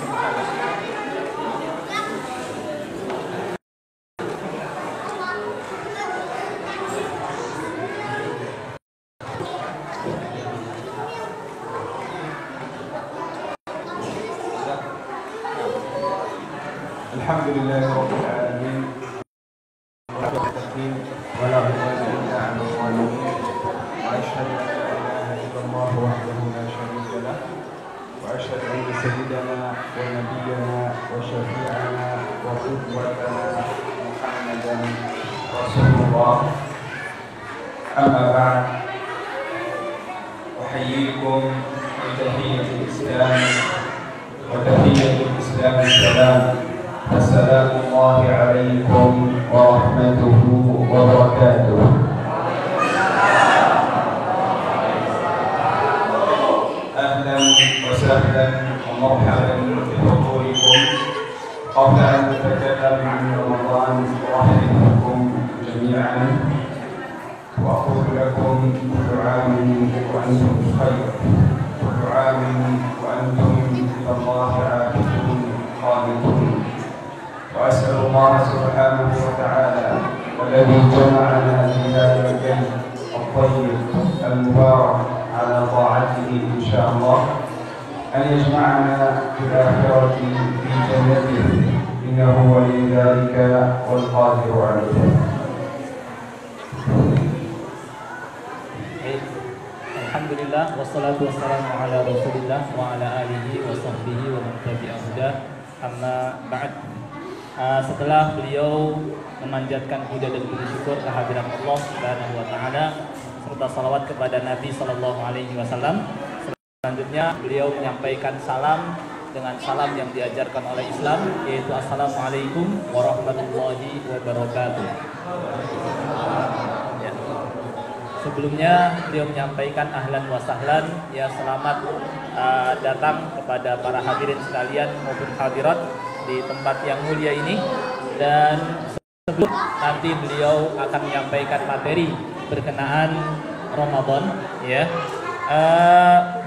الحمد لله رب العالمين ولا عدوان إلا على الظالمين وأشهد أن لا إله إلا الله وحده لا شريك له وأشهد أن سيدنا ونبينا وشفيعنا وقدوتنا محمدا رسول الله. أما بعد، أحييكم بتحية الإسلام، وتحية الإسلام السلام. السلام الله عليكم ورحمته وبركاته. أهلا وسهلا ومرحبا بحضوركم. قبل أن نتكلم عن رمضان أرحبكم جميعا وأقول لكم كل عام وأنتم بخير، كل عام وأنتم إلى الله عابدون قانتون. وأسأل الله سبحانه وتعالى والذي جمعنا في هذا اليوم الطيب المبارك على طاعته إن شاء الله أن يجمعنا في الآخرة في جنته، إنه ولي ذلك والقادر عليه. Alhamdulillah, wassalatu wassalamu ala rasulillah wa ala alihi wa sahbihi wa man tabi'ahu hudah. Amma ba'd. Setelah beliau memanjatkan puja dan puji syukur kehadiran Allah Subhanahu wa taala serta salawat kepada Nabi sallallahu alaihi wasallam, selanjutnya beliau menyampaikan salam dengan salam yang diajarkan oleh Islam, yaitu assalamualaikum warahmatullahi wabarakatuh. Ya. Sebelumnya beliau menyampaikan ahlan wa sahlan, ya selamat datang kepada para hadirin sekalian maupun hadirat di tempat yang mulia ini. Dan sebelum nanti beliau akan menyampaikan materi berkenaan Ramadan, ya,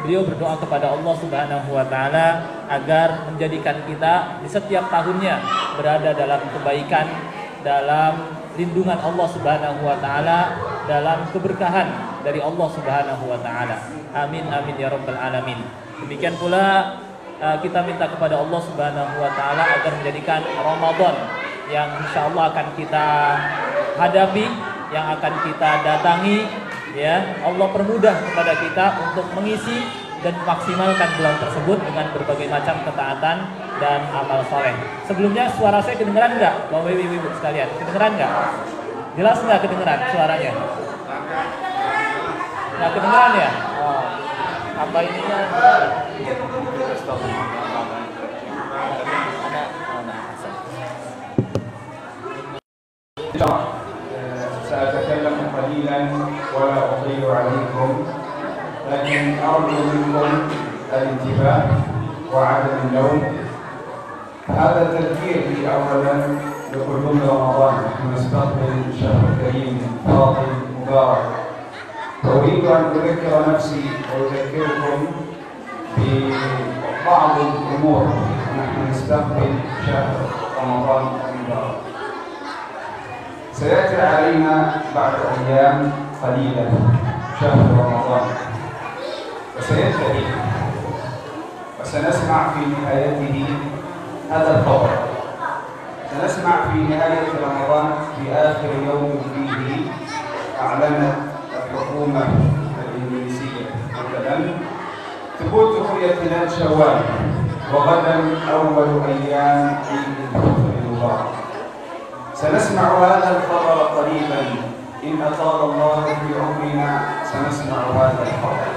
beliau berdoa kepada Allah Subhanahu wa taala agar menjadikan kita di setiap tahunnya berada dalam kebaikan, dalam lindungan Allah Subhanahu wa taala, dalam keberkahan dari Allah Subhanahu wa taala. Amin amin ya rabbal alamin. Demikian pula kita minta kepada Allah Subhanahu wa taala agar menjadikan Ramadan yang insyaallah akan kita hadapi, yang akan kita datangi, ya, Allah permudah kepada kita untuk mengisi dan memaksimalkan bulan tersebut dengan berbagai macam ketaatan dan amal soleh. Sebelumnya suara saya kedengeran enggak, Bapak Ibu sekalian? Kedengeran enggak? Jelas enggak kedengeran suaranya? Enggak kedengeran ya? Oh. Apa ininya? سأتكلم قليلا ولا أطيل عليكم، لكن أرجو منكم الانتباه وعدم النوم. هذا تذكير لي أولا بقدوم رمضان، نحن نستقبل شهر كريم فاضل مبارك، وأريد أن أذكر نفسي وأذكركم ببعض الأمور. نحن نستقبل شهر رمضان المبارك. سيأتي علينا بعد أيام قليلة شهر رمضان، وسينتهي، وسنسمع في نهايته هذا الخبر. سنسمع في نهاية رمضان في آخر يوم فيه أعلنت الحكومة الإنجليزية مثلا ثبوت رؤية هلال شوال، وغدا أول أيام عيد الفطر المبارك. سنسمع هذا الخبر قريبا، إن أطال الله في عمرنا سنسمع هذا الخبر.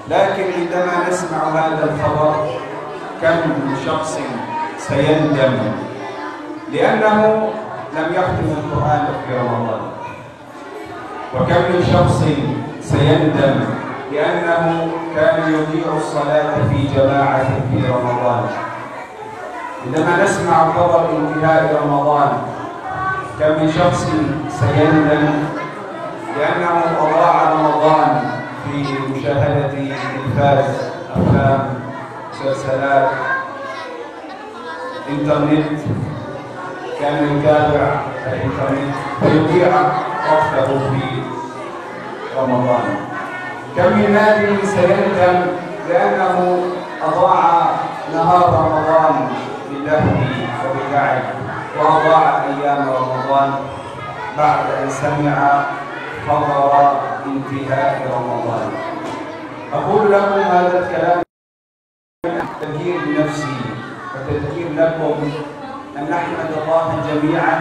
لكن عندما نسمع هذا الخبر كم من شخص سيندم لأنه لم يختم القرآن في رمضان، وكم من شخص سيندم لأنه كان يضيع الصلاة في جماعة في رمضان. عندما نسمع خبر انتهاء رمضان كم من شخص سيندم لأنه أضاع رمضان في مشاهدة تلفاز، أفلام، مسلسلات، إنترنت كان يتابع الإنترنت فيضيع وقته في رمضان. كم من نادي سيندم لأنه أضاع نهار رمضان باللهو وباللعب، وأضاع أيام رمضان بعد أن سمع خبر انتهاء رمضان. أقول لكم هذا الكلام تذكير نفسي وتذكير لكم أن نحمد الله جميعا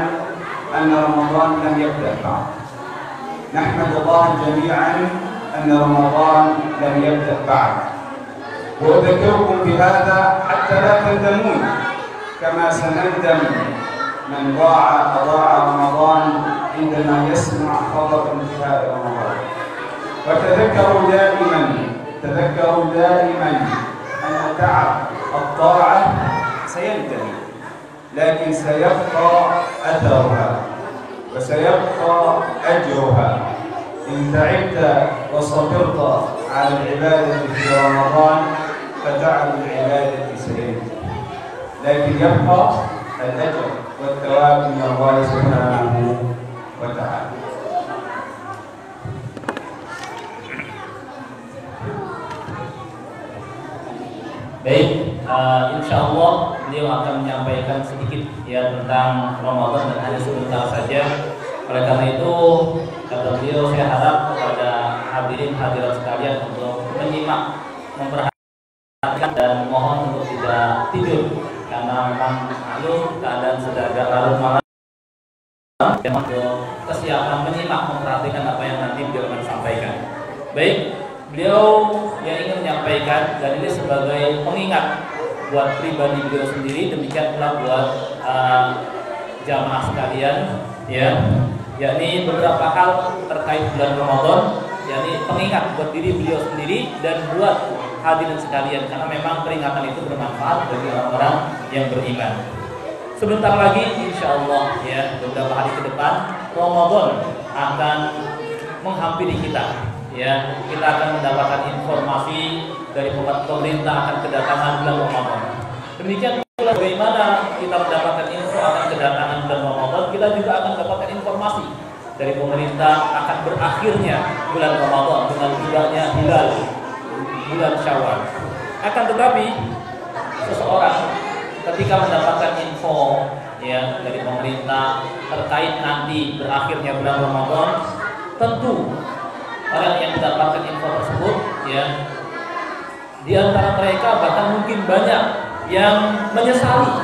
أن رمضان لم يبدأ بعد. نحمد الله جميعا أن رمضان لم يبدأ بعد، وأذكركم بهذا حتى لا تندمون كما سنندم من أضاع رمضان عندما يسمع خبر انتهاء رمضان. تذكروا دائما أن تعب الطاعة سينتهي، لكن سيبقى أثرها وسيبقى أجرها. إن تعبت وصبرت على العبادة في رمضان فتعب العبادة سينتهي، لكن يبقى الأجر والثواب من الله سبحانه وتعالى. Baik, insya Allah beliau akan menyampaikan sedikit ya tentang Ramadan dan hanya sebentar saja. Oleh karena itu, kata beliau, saya harap kepada hadirin hadirat sekalian untuk menyimak, memperhatikan dan mohon untuk tidak tidur karena memang keadaan sudah agak larut malam. Dan untuk kesiapan menyimak, memperhatikan apa yang nanti beliau akan sampaikan. Baik. Beliau yang ingin menyampaikan, dan ini sebagai pengingat buat pribadi beliau sendiri, demikian pula buat jamaah sekalian, yakni beberapa hal terkait bulan Ramadan, yakni pengingat buat diri beliau sendiri dan buat hadirin sekalian, karena memang peringatan itu bermanfaat bagi orang-orang yang beriman. Sebentar lagi, insya Allah ya, beberapa hari ke depan Ramadan akan menghampiri kita. Ya, kita akan mendapatkan informasi dari pemerintah akan kedatangan bulan Ramadan. Demikian pula bagaimana kita mendapatkan info akan kedatangan bulan Ramadan, kita juga akan mendapatkan informasi dari pemerintah akan berakhirnya bulan Ramadan dengan tidaknya hilal bulan Syawal. Akan tetapi seseorang ketika mendapatkan info ya dari pemerintah terkait nanti berakhirnya bulan Ramadan, tentu orang yang mendapatkan info tersebut ya, di antara mereka bahkan mungkin banyak yang menyesal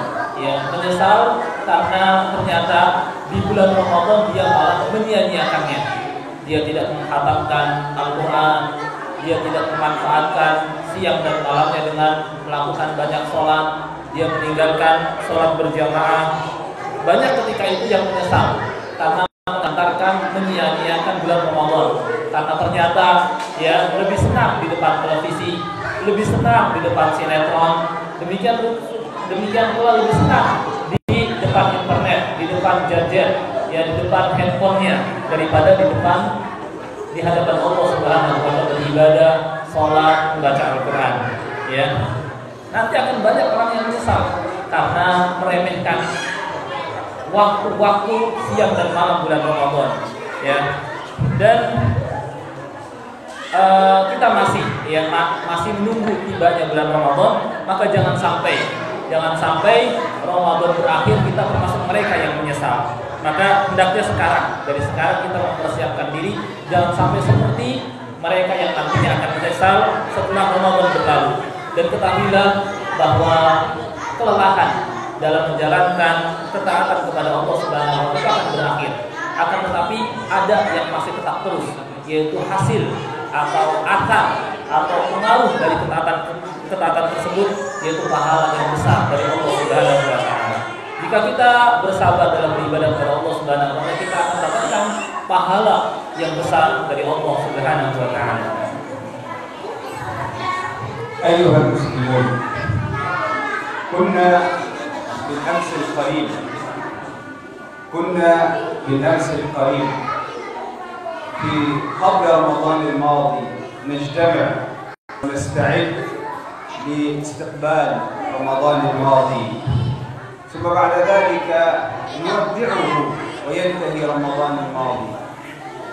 karena ternyata di bulan Ramadan dia malah menyia-nyiakannya. Dia tidak mengkhatamkan Al-Quran, dia tidak memanfaatkan siang dan malamnya dengan melakukan banyak sholat, dia meninggalkan sholat berjamaah. Banyak ketika itu yang menyesal karena mengantarkan menyia-nyiakan bulan Ramadan, karena ternyata ya lebih senang di depan televisi, lebih senang di depan sinetron, demikian pula lebih senang di depan internet, di depan gadget, ya di depan handphonenya daripada di hadapan Allah Subhanahu wa taala beribadah, sholat, membaca Al-Quran. Ya, nanti akan banyak orang yang menyesal karena meremehkan waktu-waktu siang dan malam bulan Ramadan, ya. Dan kita masih menunggu tibanya bulan Ramadan, maka jangan sampai Ramadan berakhir kita termasuk mereka yang menyesal. Maka hendaknya dari sekarang kita mempersiapkan diri, jangan sampai seperti mereka yang nantinya akan menyesal setelah Ramadan berlalu. Dan ketahuilah bahwa kelelahan dalam menjalankan ketaatan kepada Allah Subhanahu wa taala akan berakhir. Akan tetapi ada yang masih tetap terus, yaitu hasil atau akar atau pengaruh dari ketaatan tersebut, yaitu pahala yang besar dari Allah Subhanahu wa taala. Jika kita bersabar dalam beribadah kepada Allah Subhanahu wa taala, kita akan mendapatkan pahala yang besar dari Allah Subhanahu wa taala. Ayuhal muslimun, كنا بالأمس القريب في قبل رمضان الماضي نجتمع ونستعد لاستقبال رمضان الماضي، ثم بعد ذلك نودعه وينتهي رمضان الماضي،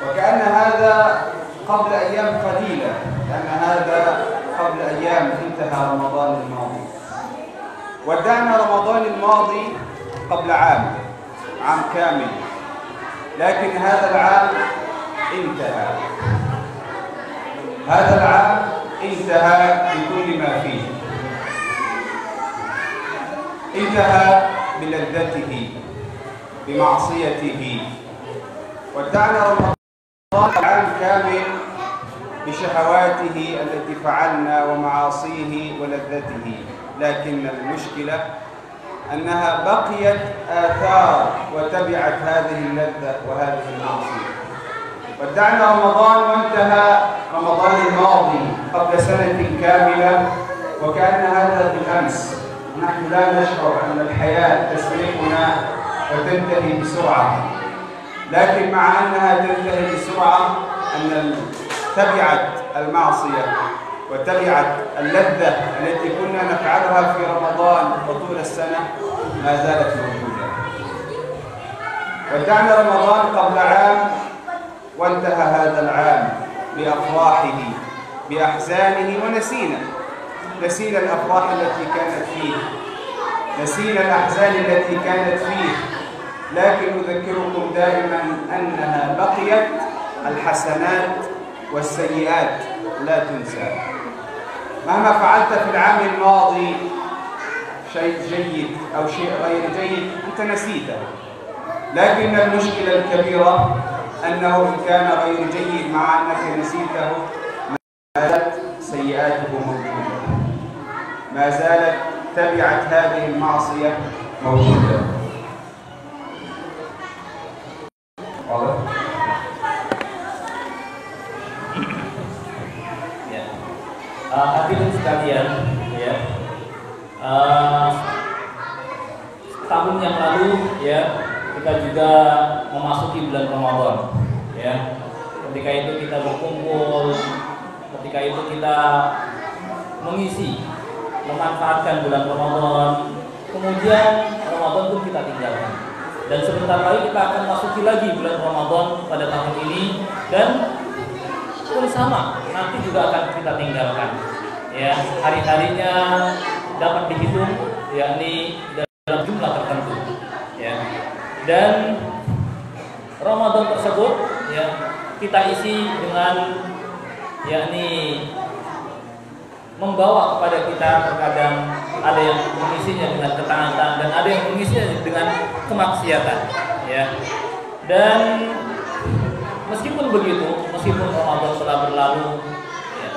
وكأن هذا قبل أيام قليلة، كأن هذا قبل أيام انتهى رمضان الماضي. ودعنا رمضان الماضي قبل عام كامل، لكن هذا العام انتهى. هذا العام انتهى بكل ما فيه، انتهى بلذته بمعصيته. ودعنا رمضان عام كامل بشهواته التي فعلنا ومعاصيه ولذته، لكن المشكلة أنها بقيت آثار وتبعت هذه اللذة وهذه المعصية. ودعنا رمضان وانتهى رمضان الماضي قبل سنة كاملة، وكأن هذا بالأمس. نحن لا نشعر أن الحياة تسبقنا وتنتهي بسرعة، لكن مع أنها تنتهي بسرعة أن تبعت المعصية وتبعت اللذة التي كنا نفعلها في رمضان وطول السنة ما زالت موجودة. ودعنا رمضان قبل عام وانتهى هذا العام بأفراحه بأحزانه، نسينا الأفراح التي كانت فيه، نسينا الأحزان التي كانت فيه، لكن أذكركم دائما أنها بقيت. الحسنات والسيئات لا تنسى. مهما فعلت في العام الماضي شيء جيد أو شيء غير جيد أنت نسيته، لكن المشكلة الكبيرة أنه إن كان غير جيد مع أنك نسيته ما زالت سيئاته موجودة، ما زالت تبعت هذه المعصية موجودة. واضح؟ Hadirin sekalian, ya, tahun yang lalu ya kita juga memasuki bulan Ramadan, ya. Ketika itu kita berkumpul, ketika itu kita memanfaatkan bulan Ramadan, kemudian Ramadan pun kita tinggalkan, dan sebentar lagi kita akan masuki lagi bulan Ramadan pada tahun ini, dan pun sama nanti juga akan kita tinggalkan, ya. Hari-harinya dapat dihitung, yakni dalam jumlah tertentu, ya. Dan Ramadan tersebut, ya, kita isi dengan, yakni membawa kepada kita, terkadang ada yang mengisinya dengan ketaatan dan ada yang mengisinya dengan kemaksiatan, ya. Dan meskipun begitu, meskipun Ramadan telah berlalu, ya,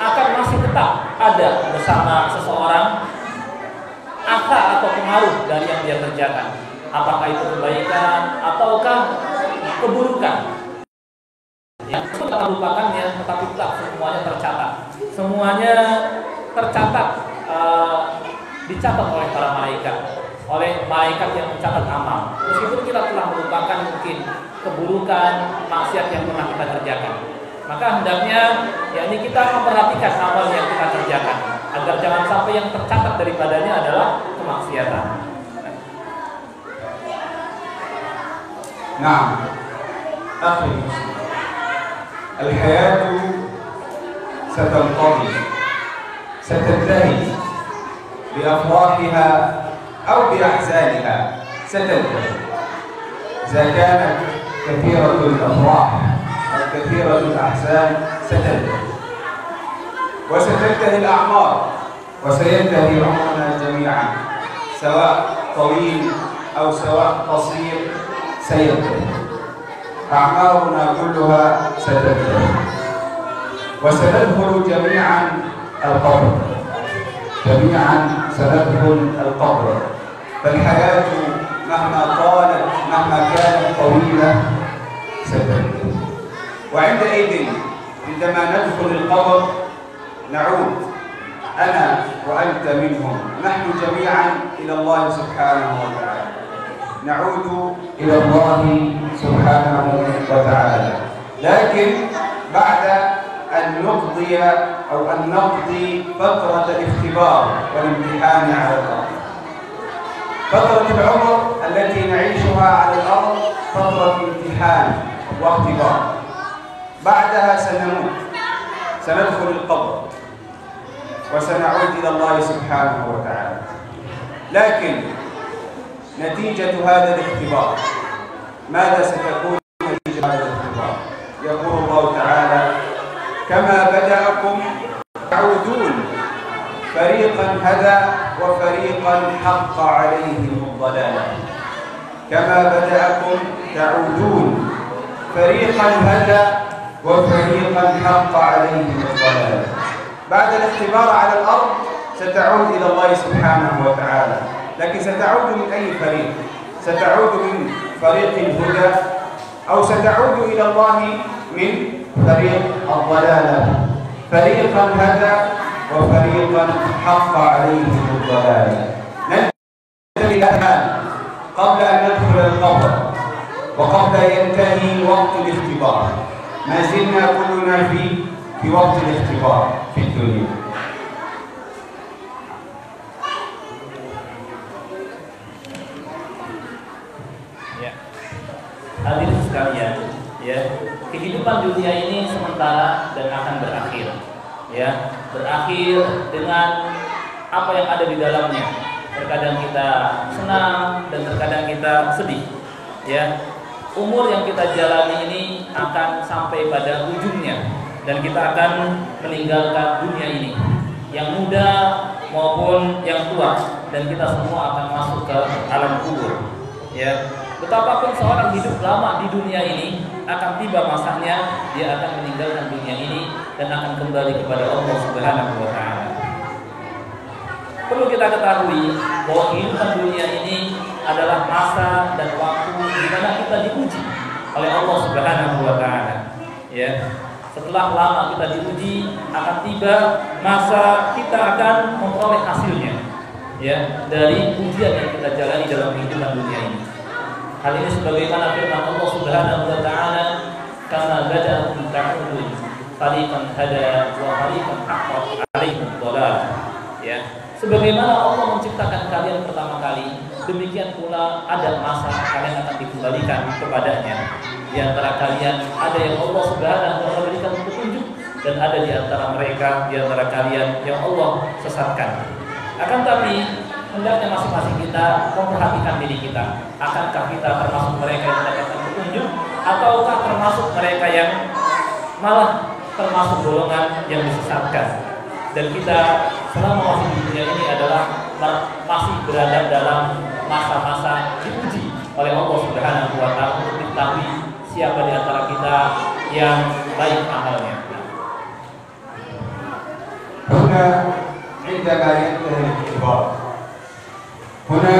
akan masih tetap ada bersama seseorang asa atau pengaruh dari yang dia kerjakan, apakah itu kebaikan ataukah keburukan. Ya, kita melupakannya, tetapi tetap semuanya tercatat. Semuanya tercatat, dicatat oleh para malaikat, oleh malaikat yang mencatat amal. Meskipun kita telah melupakan mungkin keburukan, maksiat yang pernah kita kerjakan, maka hendaknya yakni kita memperhatikan amal yang kita kerjakan agar jangan sampai yang tercatat daripadanya adalah kemaksiatan. Nah, akhir الحياة ستنقضي، ستنتهي بأفراحها أو بأحزانها، ستنتهي. إذا كانت كثيرة الأفراح أو كثيرة الأحزان ستنتهي، وستنتهي الأعمار، وسينتهي عمرنا جميعا، سواء طويل أو سواء قصير سينتهي. أعمارنا كلها ستنتهي، وسندخل جميعا القبر، جميعا سندخل القبر. فالحياة مهما طالت مهما كانت طويلة ستنتهي. وعندئذ عندما ندخل القبر نعود أنا وأنت منهم، نحن جميعا إلى الله سبحانه وتعالى، نعود إلى الله سبحانه وتعالى. لكن بعد أن نقضي أو أن نقضي فترة الاختبار والامتحان على الأرض. فترة العمر التي نعيشها على الأرض فترة امتحان واختبار، بعدها سنموت، سندخل القبر وسنعود إلى الله سبحانه وتعالى. لكن نتيجة هذا الاختبار، ماذا ستكون نتيجة هذا الاختبار؟ يقول الله تعالى: كما بدأكم تعودون، فريقا هدى وفريقا حق عليهم الضلالة. كما بدأكم تعودون، فريقا هدى وفريقا حق عليهم الضلالة. بعد الاختبار على الأرض ستعود إلى الله سبحانه وتعالى، لكن ستعود من أي فريق؟ ستعود من فريق الهدى أو ستعود إلى الله من فريق الضلالة. فريقا هدى وفريقا حق عليهم الضلالة. ننتبه الآن قبل أن ندخل القبر وقبل ينتهي وقت الاختبار. ما زلنا كلنا في وقت الاختبار في الدنيا. Hadirin sekalian, ya, kehidupan dunia ini sementara dan akan berakhir, ya, berakhir dengan apa yang ada di dalamnya. Terkadang kita senang dan terkadang kita sedih, ya. Umur yang kita jalani ini akan sampai pada ujungnya dan kita akan meninggalkan dunia ini, yang muda maupun yang tua, dan kita semua akan masuk ke alam kubur, ya. Betapapun seorang hidup lama di dunia ini, akan tiba masanya dia akan meninggalkan dunia ini dan akan kembali kepada Allah Subhanahu wa Ta'ala. Perlu kita ketahui bahwa kehidupan dunia ini adalah masa dan waktu di mana kita diuji oleh Allah Subhanahu wa Ta'ala. Ya, setelah lama kita diuji, akan tiba masa kita akan memperoleh hasilnya, ya, dari ujian yang kita jalani dalam kehidupan dunia ini. Hal ini sebagaimana firman Allah Subhanahu wa Ta'ala, "Kama bada'akum ta'udun, fariqan hada wa fariqan haqqat 'alaihim dhalalah." Ya, sebagaimana Allah menciptakan kalian pertama kali, demikian pula ada masa kalian akan dikembalikan kepadanya. Di antara kalian ada yang Allah Subhanahu wa Ta'ala berikan petunjuk, dan ada di antara mereka, di antara kalian yang Allah sesatkan. Akan tapi hendaknya masing-masing kita memperhatikan diri kita. Akankah kita termasuk mereka yang mendapatkan petunjuk, ataukah termasuk mereka yang malah termasuk golongan yang disesatkan? Dan kita selama masih di dunia ini adalah masih berada dalam masa-masa diuji oleh Allah Subhanahu wa Ta'ala untuk diketahui siapa di antara kita yang baik amalnya. عندما ينتهي الاختبار هنا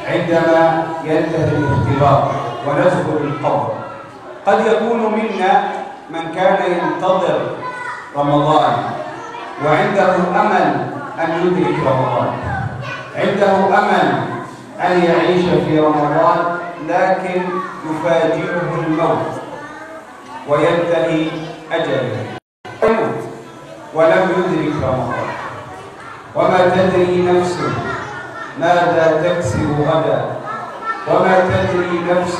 عندما ينتهي الاختبار وندخل القبر، قد يكون منا من كان ينتظر رمضان وعنده أمل أن يدرك رمضان، عنده أمل أن يعيش في رمضان، لكن يفاجئه الموت وينتهي أجله ويموت ولم يدرك رمضان. وما تدري نفس ماذا تكسب غدا، وما تدري نفس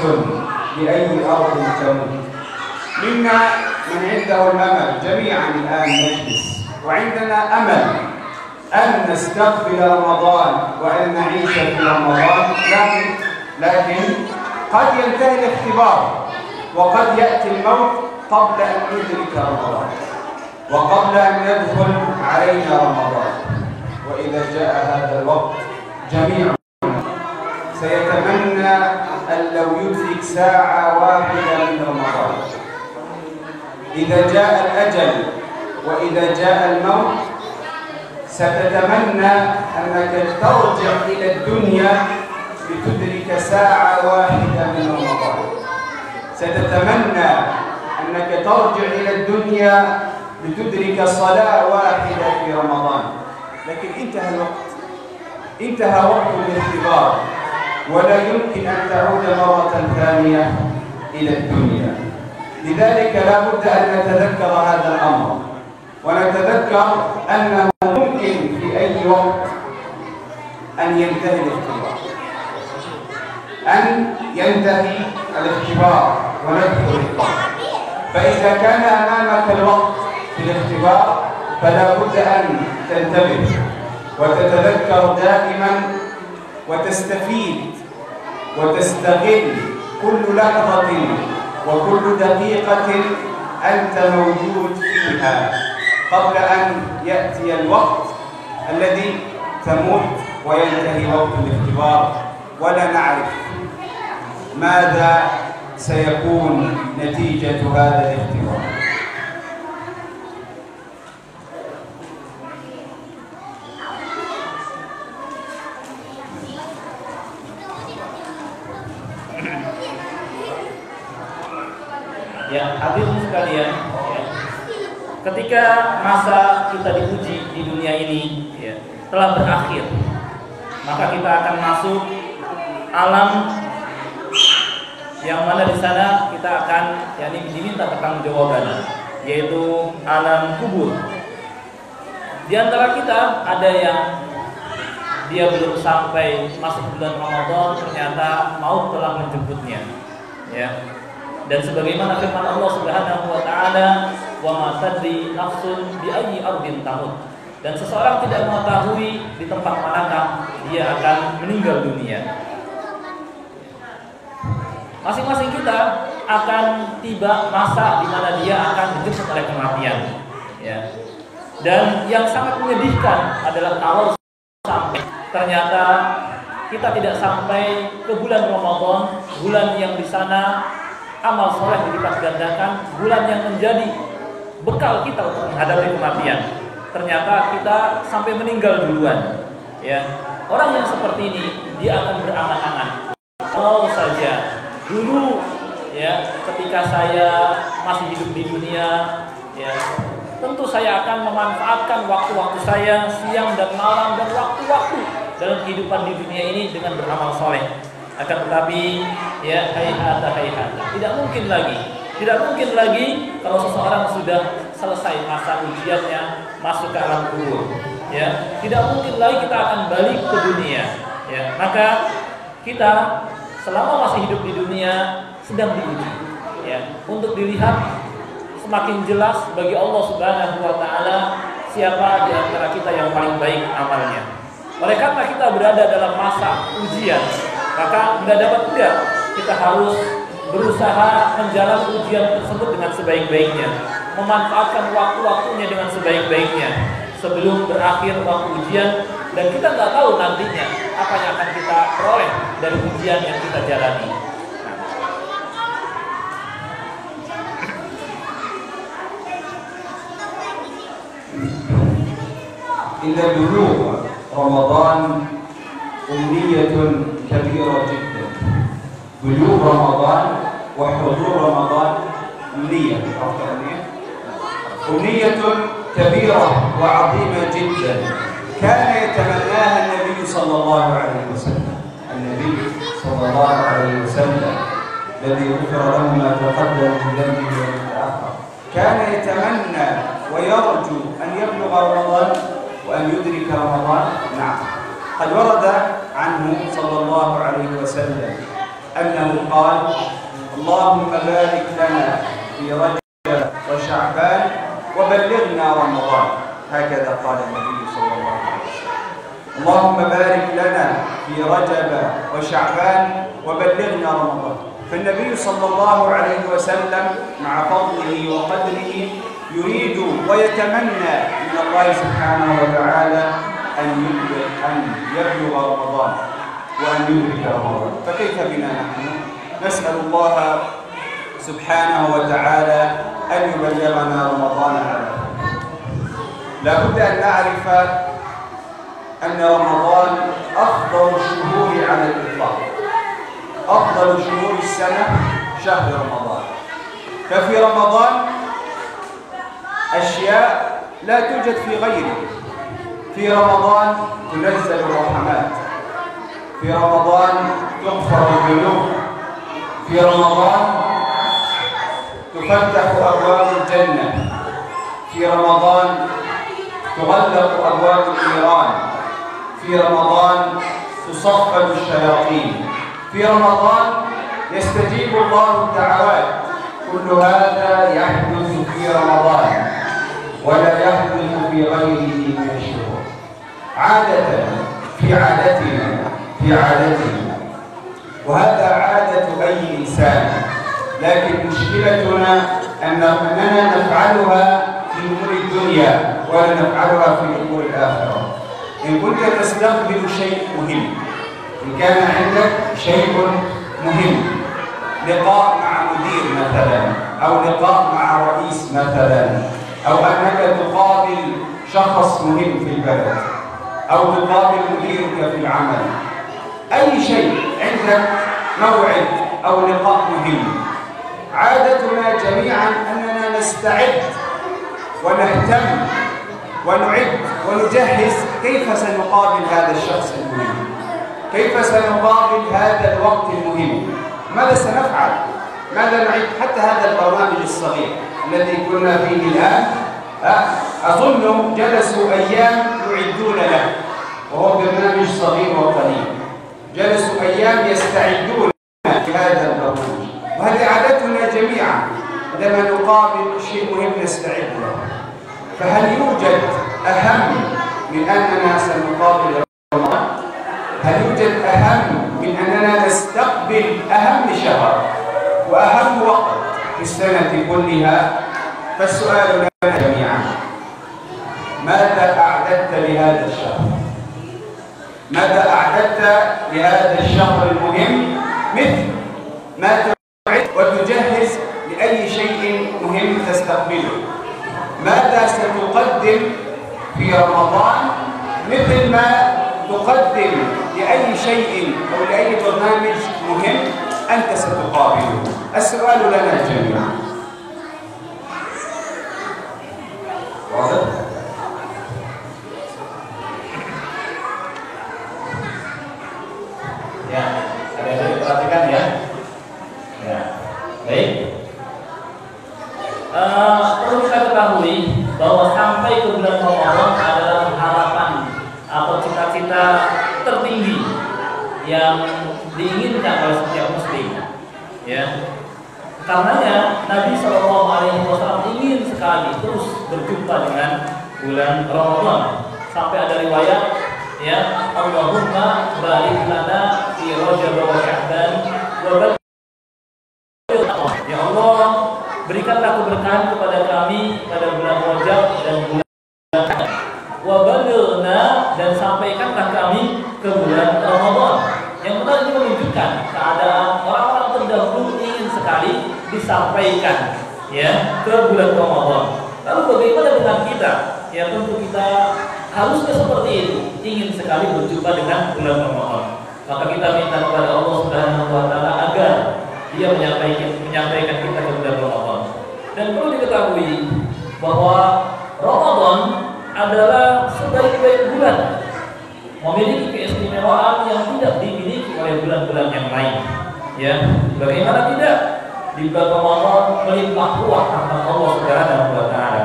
بأي أرض تموت. منا من عنده الأمل، جميعا الآن نجلس وعندنا أمل أن نستقبل رمضان وأن نعيش في رمضان، لكن قد ينتهي الاختبار وقد يأتي الموت قبل أن ندرك رمضان وقبل أن يدخل علينا رمضان. وإذا جاء هذا الوقت جميعنا سيتمنى أن لو يدرك ساعة واحدة من رمضان. إذا جاء الأجل وإذا جاء الموت ستتمنى أنك ترجع إلى الدنيا لتدرك ساعة واحدة من رمضان. ستتمنى أنك ترجع إلى الدنيا لتدرك صلاة واحدة في رمضان، لكن انتهى الوقت، انتهى وقت الاختبار، ولا يمكن أن تعود مرة ثانية إلى الدنيا. لذلك لا بد أن نتذكر هذا الأمر، ونتذكر أنه ممكن في أي وقت أن ينتهي الاختبار، وندخل الوقت. فإذا كان أمامك الوقت في الاختبار فلا بد أن تنتبه وتتذكر دائما وتستفيد وتستغل كل لحظة وكل دقيقة أنت موجود فيها قبل أن يأتي الوقت الذي تموت وينتهي وقت الاختبار ولا نعرف ماذا سيكون نتيجة هذا الاختبار. Ya, hadirin sekalian, ya, ketika masa kita diuji di dunia ini ya, telah berakhir, maka kita akan masuk alam yang mana di sana kita akan diminta pertanggungjawaban, yaitu alam kubur. Di antara kita ada yang dia belum sampai masuk bulan Ramadan, ternyata maut telah menjemputnya, ya. Dan sebagaimana firman Allah Subhanahu wa taala, "Wa ma tadri nafsun bi ayyi ardin tamut." Dan seseorang tidak mengetahui di tempat manakah dia akan meninggal dunia. Masing-masing kita akan tiba masa di mana dia akan dijemput oleh kematian, ya. Dan yang sangat menyedihkan adalah kalau sampai ternyata kita tidak sampai ke bulan Ramadan, bulan yang di sana amal soleh dilipat gandakan, bulan yang menjadi bekal kita untuk menghadapi kematian. Ternyata kita sampai meninggal duluan, ya. Orang yang seperti ini dia akan berangan-angan, kalau saja dulu, ya, ketika saya masih hidup di dunia, ya, tentu saya akan memanfaatkan waktu-waktu saya siang dan malam dan waktu-waktu dalam kehidupan di dunia ini dengan beramal soleh. Akan tetapi, ya, hayhata, tidak mungkin lagi kalau seseorang sudah selesai masa ujiannya masuk ke alam kubur, ya, tidak mungkin lagi kita akan balik ke dunia, ya. Maka kita selama masih hidup di dunia sedang diuji, ya, untuk dilihat semakin jelas bagi Allah Subhanahu wa taala siapa di antara kita yang paling baik amalnya. Oleh karena kita berada dalam masa ujian, maka tidak dapat tidak kita harus berusaha menjalani ujian tersebut dengan sebaik-baiknya, memanfaatkan waktu-waktunya dengan sebaik-baiknya sebelum berakhir waktu ujian, dan kita nggak tahu nantinya apa yang akan kita peroleh dari ujian yang kita jalani. إذا بلوغ رمضان أمنية كبيرة جدا. بلوغ رمضان وحضور رمضان أمنية كبيرة وعظيمة جدا، كان يتمناها النبي صلى الله عليه وسلم. النبي صلى الله عليه وسلم الذي غفر له ما تقدم من ذنبه وما تأخر كان يتمنى ويرجو أن يبلغ رمضان وأن يدرك رمضان. نعم، قد ورد عنه صلى الله عليه وسلم أنه قال: اللهم بارك لنا في رجب وشعبان وبلغنا رمضان. هكذا قال النبي صلى الله عليه وسلم: اللهم بارك لنا في رجب وشعبان وبلغنا رمضان. فالنبي صلى الله عليه وسلم مع فضله وقدره يريد ويتمنى من الله سبحانه وتعالى أن يبلغ رمضان وأن يدرك رمضان. فكيف بنا نحن؟ نسأل الله سبحانه وتعالى أن يبلغنا رمضان على خير. لا بد أن نعرف أن رمضان أفضل الشهور على الإطلاق. أفضل شهور السنة شهر رمضان. ففي رمضان أشياء لا توجد في غيره. في رمضان تنزل الرحمات، في رمضان تغفر الذنوب، في رمضان تفتح أبواب الجنة، في رمضان تغلق أبواب النيران، في رمضان تصفد الشياطين، في رمضان يستجيب الله الدعوات. كل هذا يحدث في رمضان ولا يحدث في غيره من الشهور. عادة في عادتنا وهذا عادة أي إنسان، لكن مشكلتنا أننا نفعلها في أمور الدنيا ولا نفعلها في أمور الآخرة. إن كنت تستقبل شيء مهم، إن كان عندك شيء مهم، لقاء مع مدير مثلا، أو لقاء مع رئيس مثلا، أو أنك تقابل شخص مهم في البلد، أو تقابل مديرك في العمل، أي شيء عندك موعد أو لقاء مهم، عادتنا جميعا أننا نستعد ونهتم ونعد ونجهز كيف سنقابل هذا الشخص المهم، كيف سنقابل هذا الوقت المهم، ماذا سنفعل، ماذا نعد. حتى هذا البرنامج الصغير الذي كنا فيه الآن أظن جلسوا أيام يعدون له، وهو برنامج صغير وقليل، جلسوا أيام يستعدون لهذا البرنامج. وهذه عادتنا جميعا، عندما نقابل شيء مهم نستعد له. فهل يوجد أهم من أننا سنقابل رمضان؟ هل يوجد أهم من أننا نستقبل أهم شهر وأهم وقت في السنة كلها؟ فالسؤال لنا جميعا: ماذا أعددت لهذا الشهر؟ ماذا أعددت لهذا الشهر المهم؟ مثل ما تعد وتجهز لأي شيء مهم تستقبله. ماذا ستقدم في رمضان مثل ما تقدم لأي شيء أو لأي برنامج مهم أنت ستقابله؟ السؤال لنا جميعا. واضح؟ Ya, ada-ada diperhatikan ya. Ya, baik. Perlu kita ketahui bahwa sampai ke bulan Ramadan adalah harapan atau cita-cita tertinggi yang diinginkan oleh setiap muslim. Ya, karenanya Nabi SAW ingin sekali terus berjumpa dengan bulan Ramadan. Sampai ada riwayat, ya, Allahumma barik lana fi Rajab wa Sya'ban wa barik, ya Allah, berikanlah keberkahan kepada kami pada bulan Rajab dan bulan Sya'ban, wa balighna, dan sampaikanlah kami ke bulan Ramadan. Yang benar ini menunjukkan keadaan orang-orang terdahulu ingin sekali disampaikan, ya, ke bulan Ramadan. Lalu bagaimana dengan kita? Ya, tentu kita harusnya seperti itu, ingin sekali berjumpa dengan bulan Ramadan. Maka kita minta kepada Allah Subhanahu wa taala agar Dia menyampaikan kita ke bulan Ramadan. Dan perlu diketahui bahwa Ramadan adalah sebaik-baik bulan, memiliki keistimewaan yang tidak dimiliki oleh bulan-bulan yang lain. Ya, bagaimana tidak? Di bulan Ramadan melimpah ruah rahmat Allah Subhanahu wa taala.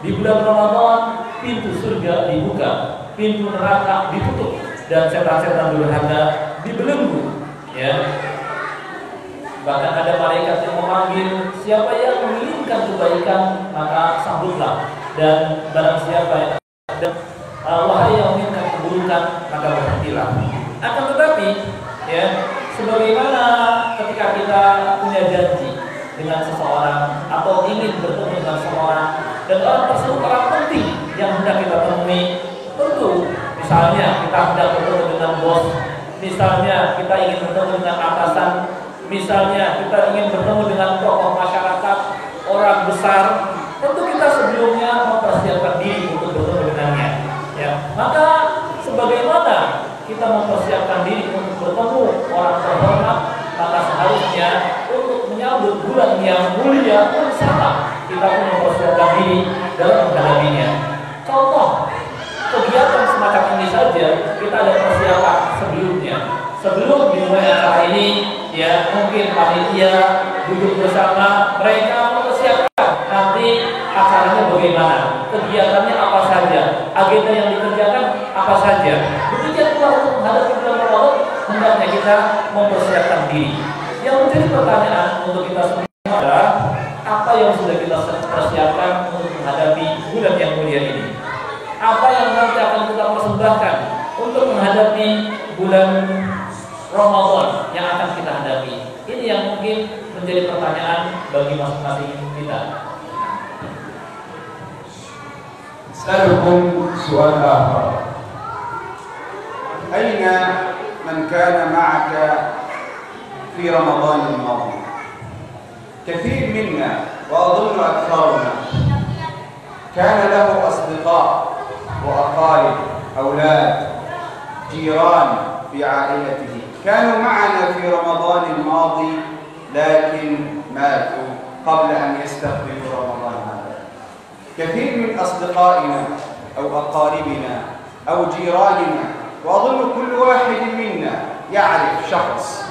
Di bulan Ramadan pintu surga dibuka, pintu neraka ditutup, dan setan-setan durhaka dibelenggu. Ya, bahkan ada malaikat yang memanggil, siapa yang menginginkan kebaikan maka sambutlah, dan barang siapa yang wahai yang menginginkan keburukan maka berhentilah. Akan tetapi, ya, sebagaimana ketika kita punya janji dengan seseorang atau ingin bertemu dengan seseorang dan orang tersebut orang penting yang hendak kita temui, tentu misalnya kita hendak bertemu dengan bos, misalnya kita ingin bertemu dengan atasan, misalnya kita ingin bertemu dengan tokoh masyarakat, orang besar, tentu kita sebelumnya mempersiapkan diri untuk bertemu dengannya. Ya, maka sebagaimana kita mempersiapkan diri untuk bertemu orang terhormat, maka seharusnya untuk menyambut bulan yang mulia pun sama, kita pun mempersiapkan diri dalam menghadapinya. Contoh kegiatan semacam ini saja kita ada persiapan sebelumnya. Sebelum dimulai acara ini, ya, mungkin panitia duduk bersama, mereka mempersiapkan nanti acaranya bagaimana. kita mempersiapkan diri. Yang menjadi pertanyaan untuk kita semua adalah apa yang sudah kita persiapkan untuk menghadapi bulan yang mulia ini? Apa yang nanti akan kita persembahkan untuk menghadapi bulan Ramadan yang akan kita hadapi? Ini yang mungkin menjadi pertanyaan bagi masing-masing kita. أسألكم سؤال آخر. أين من كان معك في رمضان الماضي؟ كثير منا وأظن أكثرنا كان له أصدقاء وأقارب، أولاد، جيران في عائلته كانوا معنا في رمضان الماضي لكن ماتوا قبل أن يستقبلوا رمضان هذا. كثير من أصدقائنا أو أقاربنا أو جيراننا، وأظن كل واحد منا يعرف شخص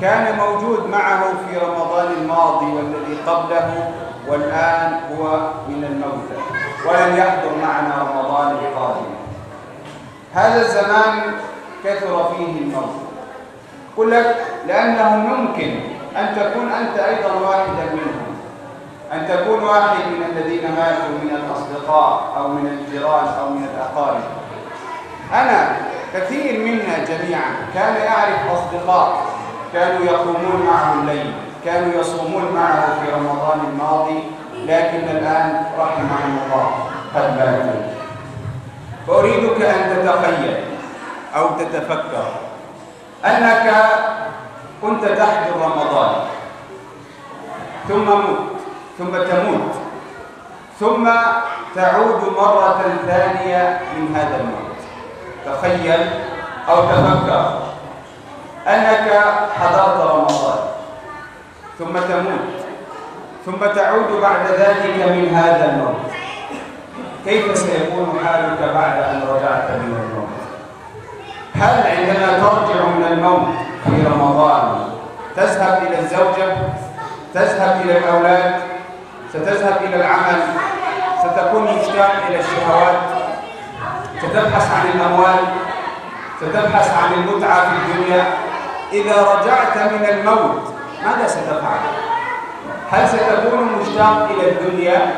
كان موجود معه في رمضان الماضي والذي قبله والآن هو من الموتى ولن يحضر معنا رمضان القادم. هذا الزمان كثر فيه الموت. قل لك لأنه ممكن أن تكون أنت أيضا واحدا منهم، أن تكون واحد من الذين ماتوا من الأصدقاء أو من الجيران أو من الأقارب. أنا كثير منا جميعا كان يعرف أصدقاء كانوا يقومون معه الليل، كانوا يصومون معه في رمضان الماضي، لكن الآن رحمهم الله قد ماتوا. فأريدك أن تتخيل أو تتفكر أنك كنت تحضر رمضان ثم ثم تموت ثم تعود مرة ثانية من هذا الموت. تخيل أو تفكر أنك حضرت رمضان ثم تموت ثم تعود بعد ذلك من هذا الموت. كيف سيكون حالك بعد أن رجعت من الموت؟ هل عندما ترجع من الموت في رمضان تذهب إلى الزوجة؟ تذهب إلى الأولاد؟ ستذهب إلى العمل؟ ستكون مشتاق إلى الشهوات؟ ستبحث عن الأموال؟ ستبحث عن المتعة في الدنيا؟ إذا رجعت من الموت ماذا ستفعل؟ هل ستكون مشتاق إلى الدنيا،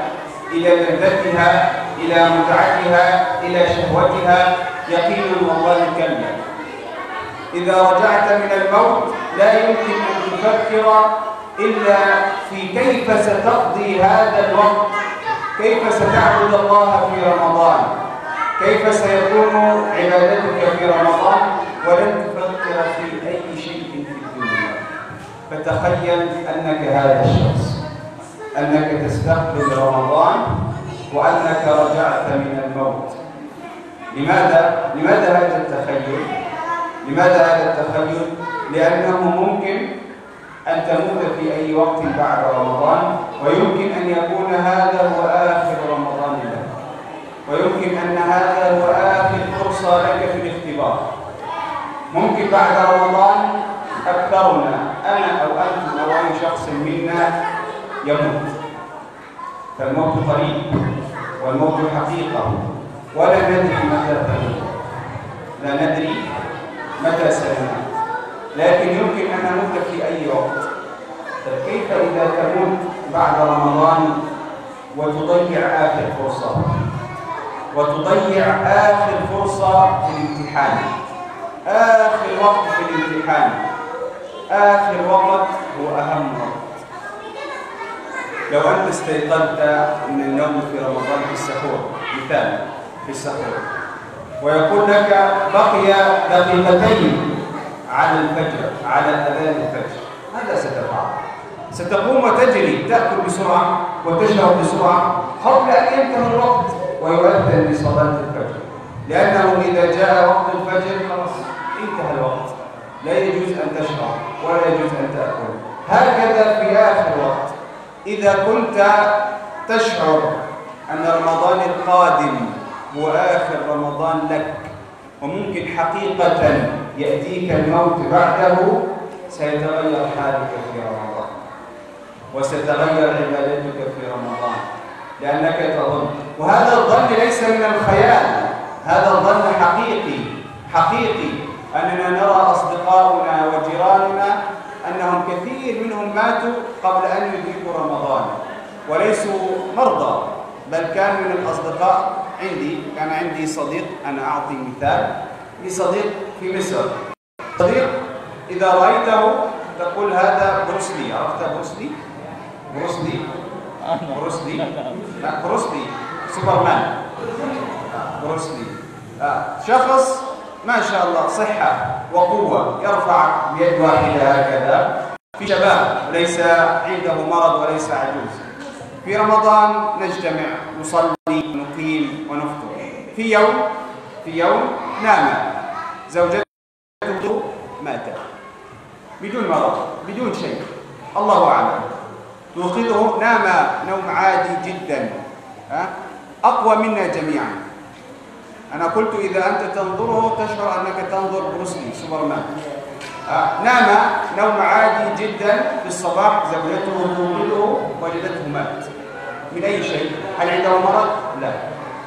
إلى لذتها، إلى متعتها، إلى شهوتها؟ يقينا والله كلا. إذا رجعت من الموت لا يمكن أن تفكر إلا في كيف ستقضي هذا الوقت، كيف ستعبد الله في رمضان، كيف سيكون عبادتك في رمضان، ولن تفكر في أي شيء في الدنيا. فتخيل أنك هذا الشخص، أنك تستقبل رمضان وأنك رجعت من الموت. لماذا هذا التخيل؟ لماذا هذا التخيل؟ لأنه ممكن أن تموت في أي وقت بعد رمضان، ويمكن أن يكون هذا هو آخر رمضان لك، ويمكن أن هذا هو آخر فرصة لك في الاختبار. ممكن بعد رمضان أكثرنا، أنا أو أنتم أو أي شخص منا يموت. فالموت قريب والموت حقيقة، ولا ندري متى تموت، لا ندري متى سنموت، لكن يمكن أن نموت في أي وقت. فكيف إذا تموت بعد رمضان وتضيع آخر فرصة، وتضيع آخر فرصة في الامتحان، آخر وقت في الامتحان، آخر وقت هو أهم وقت. لو أنت استيقظت من النوم في رمضان في السحور، مثال في السحور، ويقول لك بقي دقيقتين على الفجر، على أذان الفجر، ماذا ستفعل؟ ستقوم وتجري، تأكل بسرعة وتشرب بسرعة قبل أن ينتهي الوقت ويؤذن لصلاة الفجر، لأنه إذا جاء وقت الفجر خلاص انتهى الوقت، لا يجوز أن تشرب ولا يجوز أن تأكل. هكذا في آخر وقت. إذا كنت تشعر أن رمضان القادم هو آخر رمضان لك، وممكن حقيقة يأتيك الموت بعده، سيتغير حالك في رمضان، وستتغير عبادتك في رمضان، لأنك تظن، وهذا الظن ليس من الخيال، هذا الظن حقيقي. أننا نرى أصدقاؤنا وجيراننا أنهم كثير منهم ماتوا قبل أن يدركوا رمضان وليسوا مرضى، بل كان من الأصدقاء كان عندي صديق، أنا أعطي مثال لصديق في مصر، صديق إذا رأيته تقول هذا بروسلي. عرفت بروسلي؟ لا بروسلي سوبرمان. بروسلي شخص ما شاء الله صحة وقوة، يرفع بيد واحدة هكذا، في شباب وليس عنده مرض وليس عجوز. في رمضان نجتمع نصلي نقيم ونفطر. في يوم نام، زوجته ماتت بدون مرض بدون شيء، الله أعلم، توقظه نام نوم عادي جدا، أقوى منا جميعا. أنا قلت إذا أنت تنظره تشعر أنك تنظر بروسلي سوبرمان. نام نوم عادي جدا، في الصباح زوجته توقظه وجدته مات من أي شيء. هل عنده مرض؟ لا.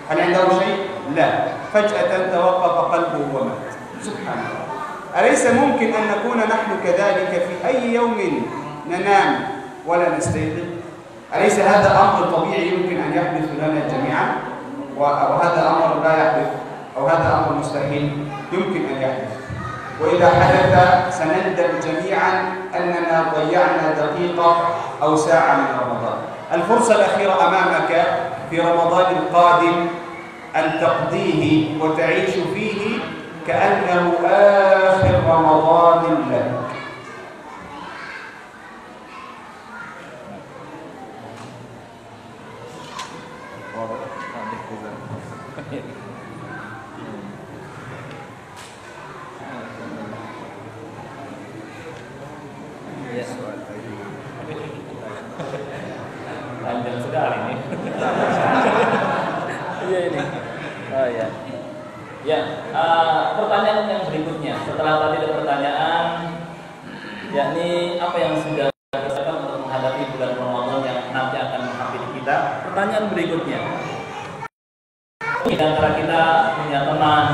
هل عنده شيء؟ لا. فجأة توقف قلبه ومات. سبحان الله. أليس ممكن أن نكون نحن كذلك في أي يوم ننام ولا نستيقظ؟ أليس هذا أمر طبيعي يمكن أن يحدث لنا جميعا؟ وهذا أمر لا يحدث، أو هذا أمر مستحيل يمكن أن يحدث. وإذا حدث سنندم جميعا أننا ضيعنا دقيقة أو ساعة من رمضان. الفرصة الأخيرة أمامك في رمضان القادم أن تقضيه وتعيش فيه كأنه آخر رمضان لك. Panjang sekali nih. Iya ini. Oh ya. Ya, pertanyaan yang berikutnya. Setelah tadi ada pertanyaan, yakni apa yang sudah kita lakukan untuk menghadapi bulan Ramadan yang nanti akan menghampiri kita. Pertanyaan berikutnya. Di antara kita punya teman,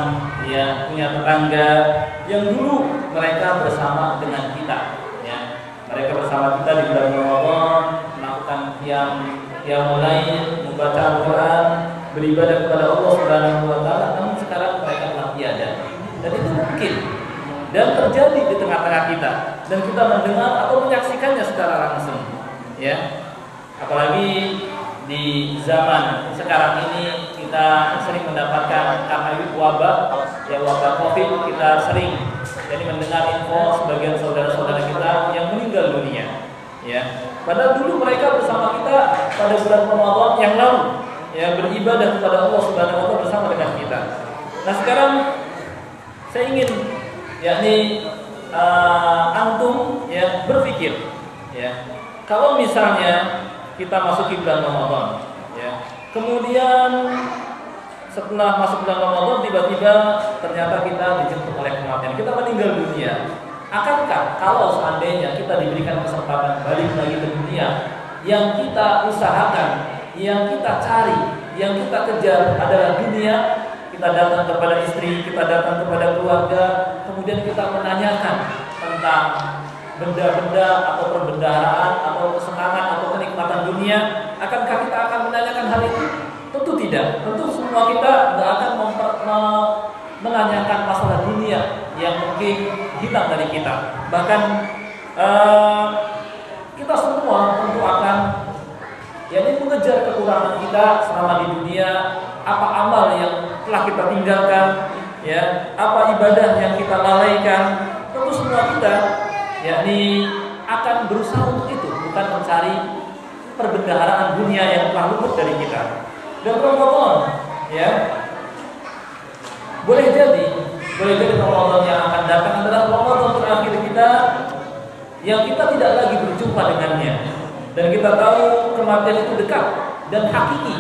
ya, punya tetangga yang dulu mereka bersama dengan kita, ya. Mereka bersama kita di bulan Ramadan, melakukan qiyamul lail, membaca Al-Qur'an, beribadah kepada Allah Subhanahu wa taala, namun sekarang mereka telah tiada. Dan itu mungkin dan terjadi di tengah-tengah kita, dan kita mendengar atau menyaksikannya secara langsung, ya. Apalagi di zaman sekarang ini kita sering mendapatkan karena wabah, ya, wabah Covid, kita sering jadi mendengar info sebagian saudara-saudara kita yang meninggal dunia, ya. Padahal dulu mereka bersama kita pada bulan Ramadan yang lalu, ya, beribadah kepada Allah Subhanahu wa taala bersama dengan kita. Nah, sekarang saya ingin, yakni antum, ya, berpikir, ya, kalau misalnya kita masuki bulan Ramadan, ya, kemudian setelah masuk bulan Ramadan tiba-tiba ternyata kita dijemput oleh kematian, kita meninggal dunia. Akankah kalau seandainya kita diberikan kesempatan balik lagi ke dunia, yang kita usahakan, yang kita cari, yang kita kejar adalah dunia, kita datang kepada istri, kita datang kepada keluarga, kemudian kita menanyakan tentang benda-benda atau perbendaharaan atau kesenangan atau kenikmatan dunia, akankah kita akan menanyakan hal itu? Tentu tidak. Tentu semua kita tidak akan menanyakan masalah dunia yang mungkin hilang dari kita. Bahkan kita semua tentu akan, yakni, mengejar kekurangan kita selama di dunia. Apa amal yang telah kita tinggalkan, ya, apa ibadah yang kita lalaikan. Tentu semua kita, yakni, akan berusaha untuk itu, bukan mencari perbendaharaan dunia yang telah luput dari kita. Dan Ramadan, ya, boleh jadi Ramadan yang akan datang adalah Ramadan terakhir kita, yang kita tidak lagi berjumpa dengannya. Dan kita tahu kematian itu dekat dan hakiki,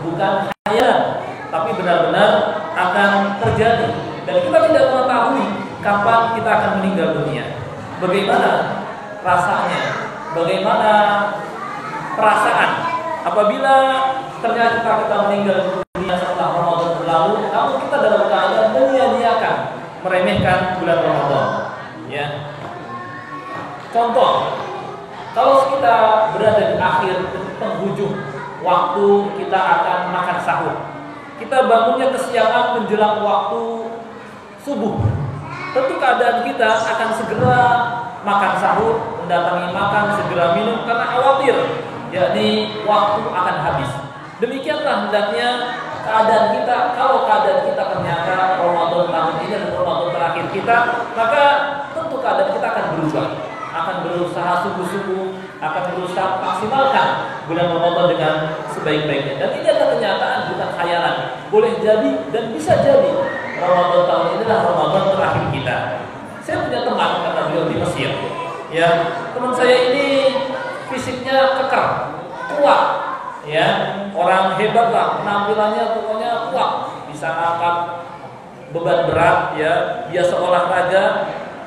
bukan khayal, tapi benar-benar akan terjadi. Dan kita tidak mengetahui kapan kita akan meninggal dunia. Bagaimana rasanya, bagaimana perasaan apabila ternyata kita meninggal dunia setelah Ramadan berlalu, namun kita dalam keadaan menyia-nyiakan meremehkan bulan Ramadan. Ya. Contoh, kalau kita berada di akhir penghujung waktu kita akan makan sahur, kita bangunnya kesiangan menjelang waktu subuh, tentu keadaan kita akan segera makan sahur, mendatangi makan, segera minum karena khawatir yakni waktu akan habis. Demikianlah hendaknya keadaan kita. Kalau keadaan kita ternyata Ramadan tahun ini dan Ramadan terakhir kita, maka tentu keadaan kita akan berubah, akan berusaha sungguh-sungguh, akan berusaha maksimalkan bulan Ramadan dengan sebaik-baiknya. Dan ini adalah kenyataan, bukan khayalan. Boleh jadi dan bisa jadi Ramadan tahun ini adalah Ramadan terakhir kita. Saya punya teman karena beliau di Mesir. Ya, teman saya ini fisiknya keker, kuat, ya, orang hebat lah, penampilannya pokoknya kuat, bisa angkat beban berat, ya, biasa olahraga,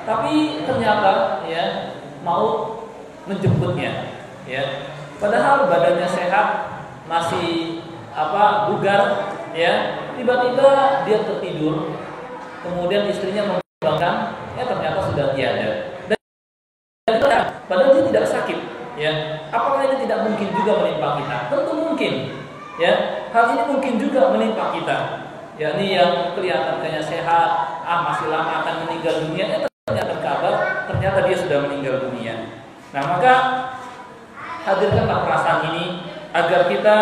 tapi ternyata ya mau menjemputnya, ya, padahal badannya sehat, masih bugar, ya, tiba-tiba dia tertidur, kemudian istrinya membangunkan, ya ternyata sudah tiada. Padahal dia tidak sakit, ya. Apakah ini tidak mungkin juga menimpa kita? Tentu mungkin, ya. Hal ini mungkin juga menimpa kita. Yakni yang kelihatan kayaknya sehat, masih lama akan meninggal dunia, ternyata kabar, ternyata dia sudah meninggal dunia. Nah, maka hadirkanlah perasaan ini agar kita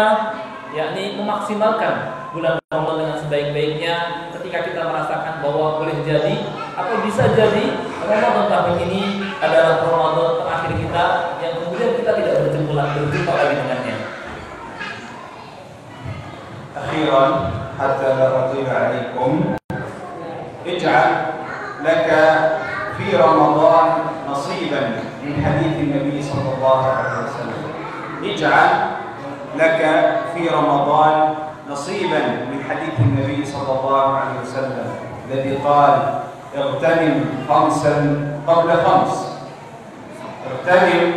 yakni memaksimalkan bulan Ramadan dengan sebaik-baiknya. Ketika kita merasakan bahwa boleh jadi atau bisa jadi Ramadan tahun ini adalah Ramadan terakhir kita, yang kemudian kita tidak berjumpa lagi dengannya. Akhiran, hatta la atila alaikum, ij'al laka fi Ramadan nasiban min hadits Nabi sallallahu alaihi wasallam. Ij'al laka fi Ramadan نصيبا من حديث النبي صلى الله عليه وسلم الذي قال اغتنم خمسا قبل خمس، اغتنم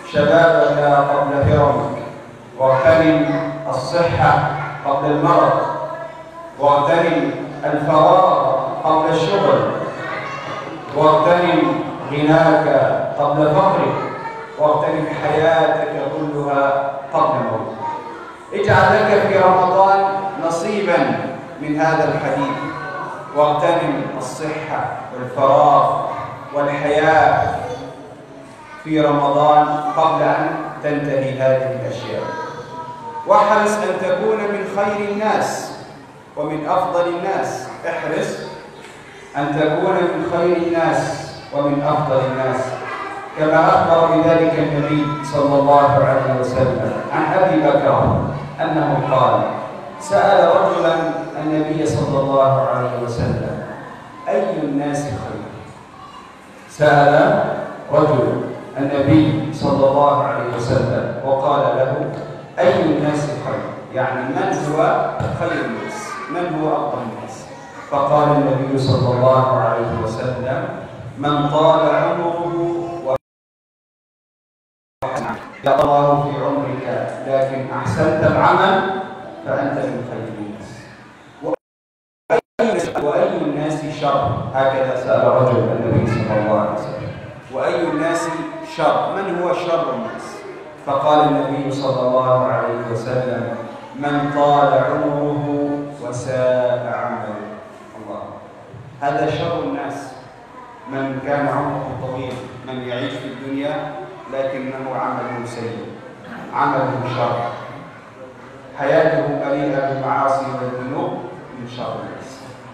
شبابك قبل هرمك، واغتنم الصحة قبل المرض، واغتنم الفراغ قبل الشغل، واغتنم غناك قبل فقرك، واغتنم حياتك كلها قبل موتك. اجعل لك في رمضان نصيبا من هذا الحديث، واغتنم الصحة والفراغ والحياة في رمضان قبل أن تنتهي هذه الأشياء. واحرص أن تكون من خير الناس ومن أفضل الناس. احرص أن تكون من خير الناس ومن أفضل الناس، كما أخبر بذلك النبي صلى الله عليه وسلم عن أبي بكر أنه قال: سأل رجلا النبي صلى الله عليه وسلم: أي الناس خير؟ سأل رجل النبي صلى الله عليه وسلم وقال له: أي الناس خير؟ يعني من هو خير الناس؟ من هو أفضل الناس؟ فقال النبي صلى الله عليه وسلم: من طال عمره يا الله في عمرك لكن أحسنت العمل فأنت من خير الناس. وأي الناس شر؟ هكذا سأل رجل النبي صلى الله عليه وسلم: وأي الناس شر؟ من هو شر الناس؟ فقال النبي صلى الله عليه وسلم: من طال عمره وساء عمله. الله، هذا شر الناس، من كان عمره طويل، من يعيش في الدنيا لكنه عمله سيء، عمله شر، حياته مليئة بالمعاصي والذنوب، من شر الناس.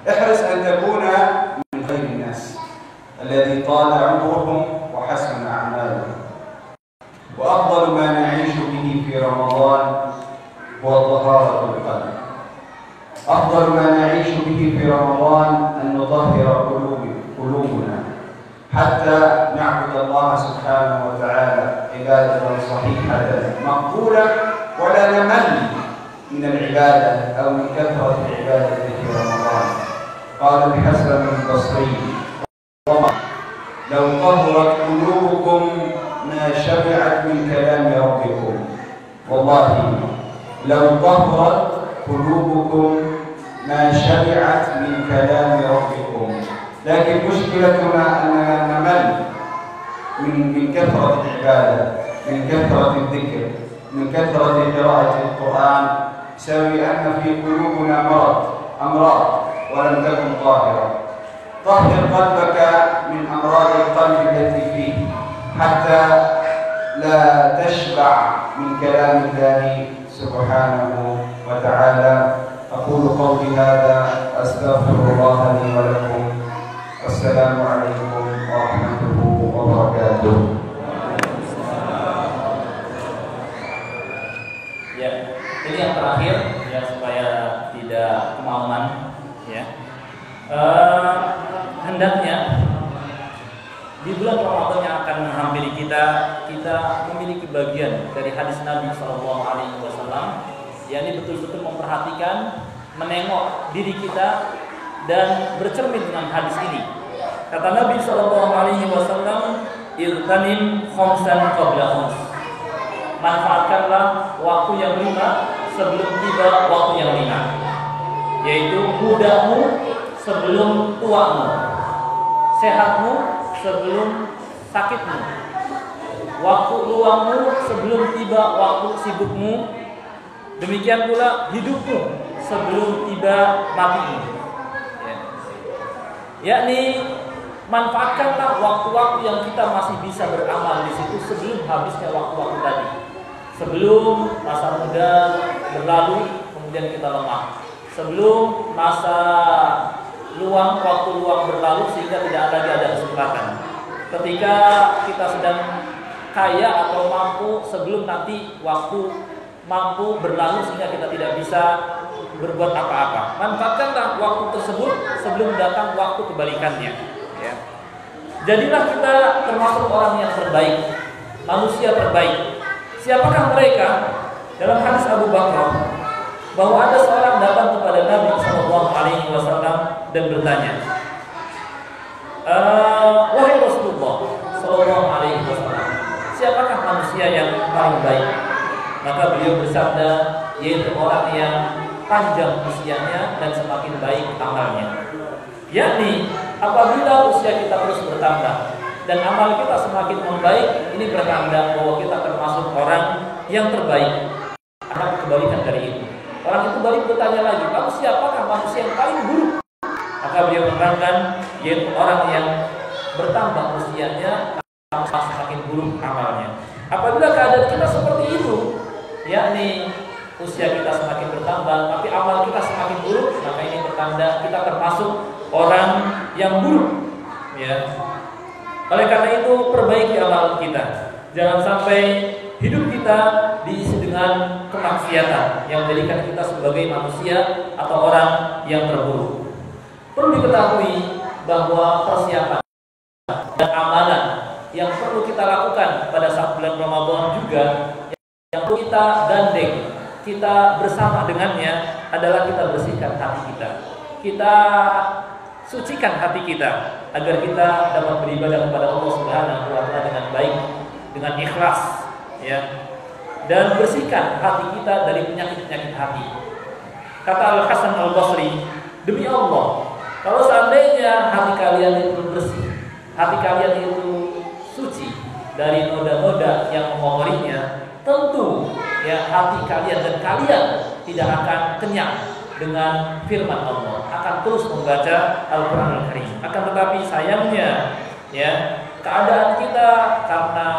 احرص أن تكون من خير الناس الذي طال عمرهم وحسن أعمالهم. وأفضل ما نعيش به في رمضان هو طهارة القلب. أفضل ما نعيش به في رمضان أن نطهر قلوبنا حتى نعبد الله سبحانه وتعالى عبادة صحيحة مقبولة، ولا نمل من العبادة أو من كثرة العبادة في رمضان. قال الحسن البصري: لو طهرت قلوبكم ما شبعت من كلام ربكم. والله لو طهرت قلوبكم ما شبعت من كلام ربكم. لكن مشكلتنا أننا نمل من كثرة العبادة، من كثرة الذكر، من كثرة قراءة القرآن، يساوي أن في قلوبنا أمراض ولم تكن طاهرة. طهر قلبك من أمراض القلب التي فيه حتى لا تشبع من كلام الله سبحانه وتعالى. أقول قولي هذا أستغفر الله لي ولكم. السلام عليكم ورحمته وبركاته. Ya, ini yang terakhir ya, supaya tidak kemalaman ya. Hendaknya di bulan Ramadan yang akan menghampiri kita memiliki bagian dari hadis Nabi SAW, yakni betul-betul memperhatikan, menengok diri kita dan bercermin dengan hadis ini. Kata Nabi SAW, "Irtanim khamsan qabla khams." Manfaatkanlah waktu yang 5 sebelum tiba waktu yang 5, yaitu mudamu sebelum tuamu, sehatmu sebelum sakitmu, waktu luangmu sebelum tiba waktu sibukmu, demikian pula hidupmu sebelum tiba matimu. Yakni manfaatkanlah waktu-waktu yang kita masih bisa beramal di situ sebelum habisnya waktu-waktu tadi. Sebelum masa muda berlalu kemudian kita lemah. Sebelum masa waktu luang berlalu sehingga tidak lagi ada kesempatan. Ketika kita sedang kaya atau mampu sebelum nanti waktu mampu berlalu sehingga kita tidak bisa berbuat apa-apa. Manfaatkanlah waktu tersebut sebelum datang waktu kebalikannya. Ya. Jadilah kita termasuk orang yang terbaik, manusia terbaik. Siapakah mereka? Dalam hadis Abu Bakar bahwa ada seorang datang kepada Nabi SAW dan bertanya, wahai Rasulullah SAW, siapakah manusia yang paling baik? Maka beliau bersabda, yaitu orang yang panjang usianya dan semakin baik amalnya. Yakni apabila usia kita terus bertambah dan amal kita semakin membaik, ini bertanda bahwa kita termasuk orang yang terbaik. Akan kebalikan dari itu. Orang itu balik bertanya lagi, lalu siapakah manusia yang paling buruk? Maka beliau menerangkan, yaitu orang yang bertambah usianya semakin buruk amalnya. Apabila keadaan kita seperti itu, yakni usia kita semakin bertambah tapi amal kita semakin buruk, maka ini bertanda kita termasuk orang yang buruk ya. Oleh karena itu perbaiki amal kita. Jangan sampai hidup kita diisi dengan kemaksiatan yang menjadikan kita sebagai manusia atau orang yang terburuk. Perlu diketahui bahwa persiapan dan amalan yang perlu kita lakukan pada saat bulan Ramadan juga yang perlu kita gandeng, kita bersama dengannya adalah kita bersihkan hati kita. Kita sucikan hati kita agar kita dapat beribadah kepada Allah Subhanahu wa taala dengan baik, dengan ikhlas ya. Dan bersihkan hati kita dari penyakit-penyakit hati. Kata Al-Hasan Al-Basri, demi Allah, kalau seandainya hati kalian itu bersih, hati kalian itu suci dari noda-noda yang mengotorinya, tentu ya hati kalian dan kalian tidak akan kenyang dengan firman Allah, akan terus membaca Al-Quran Al-Karim. Akan tetapi sayangnya ya, keadaan kita karena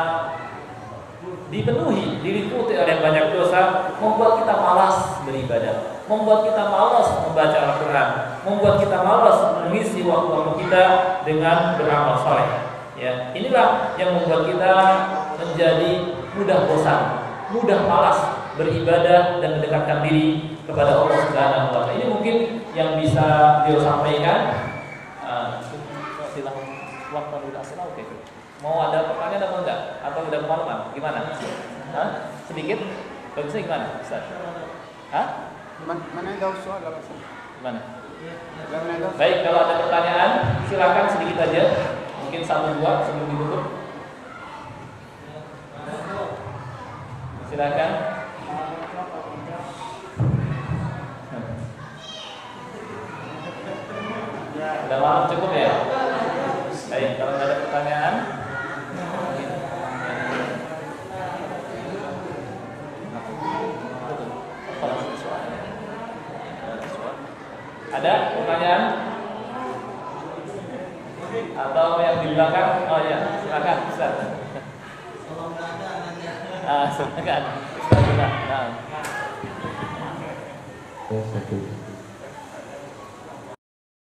dipenuhi, diliputi oleh banyak dosa, membuat kita malas beribadah, membuat kita malas membaca Al-Quran, membuat kita malas mengisi waktu-waktu kita dengan beramal saleh. Ya, inilah yang membuat kita menjadi mudah bosan, mudah malas beribadah dan mendekatkan diri kepada Allah Subhanahu wa taala. Ini mungkin yang bisa dia sampaikan. Silakan waktu udah selesai, oke. Mau ada pertanyaan atau enggak? Atau udah kemalaman? Gimana? Hah? Sedikit? Bagusnya gimana? Ustaz? Hah? Mana ada soal apa sih? Gimana? Baik, kalau ada pertanyaan silakan sedikit aja. Mungkin 1-2 sebelum ditutup. Silakan. Udah malam cukup ya? Baik, kalau nggak ada pertanyaan, ada pertanyaan? Atau yang di belakang? Oh ya, silakan Ustaz. Silakan. Ustaz juga. Nah.